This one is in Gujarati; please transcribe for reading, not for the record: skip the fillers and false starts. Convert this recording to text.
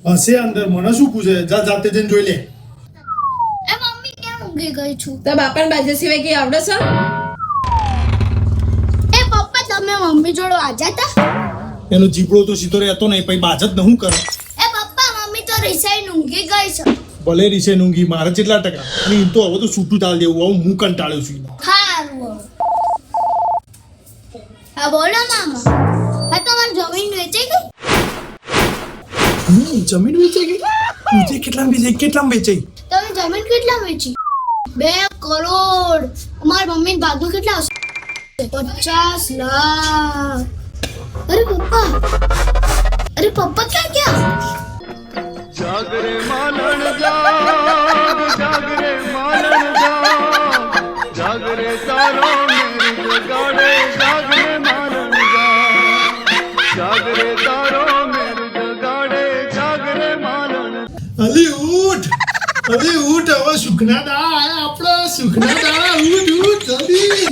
હશે અંદર, મને શું પૂછે? જા જાતે જઈને જોઈ લે. એ મમ્મી કેમ ઊંઘી ગઈ છું? તો બાપાને બાજુ સિવાય કઈ આવડે છે? એ પપ્પા તમે મમ્મી જોડે આજા હતા? એનો જીબડો તો સીધો રહેતો નહીં, પછી બાજ જ નહું કરે. એ પપ્પા મમ્મી તો રિસાઈને ઊંઘી ગઈ છે. ભલે રીસે ઊંઘી, મારે કેટલા ટકા? અને એમ તો હવે તો છૂટું ચાલ દેવું, હવે હું કંટાળ્યો છું. હારું. હા બોલો મામા. હા તમારી જમીન વેચાઈ ગઈ? જમીન વેચાઈ ગઈ? પૂછે કેટલામાં વેચાઈ? કેટલામાં વેચાઈ? તમે જમીન કેટલા વેચી? 2 કરોડ. અમારી મમ્મી ભાગનું કેટલા હશે? 50 લાખ. અરે પપ્પા ક્યાં ગયા? જાગરે માલણ જાગ, જાગરે માલણ જાગ, જાગરે તારો મેરી જગાડે, જાગરે માલણ જાગ, જાગરે તારો મેરી જગાડે, જાગરે માલણ. અલી ઉઠ, અલી ઉઠ, હવે સુખના દા આયા આપણા, સુખના દા. ઉઠ જલ્દી.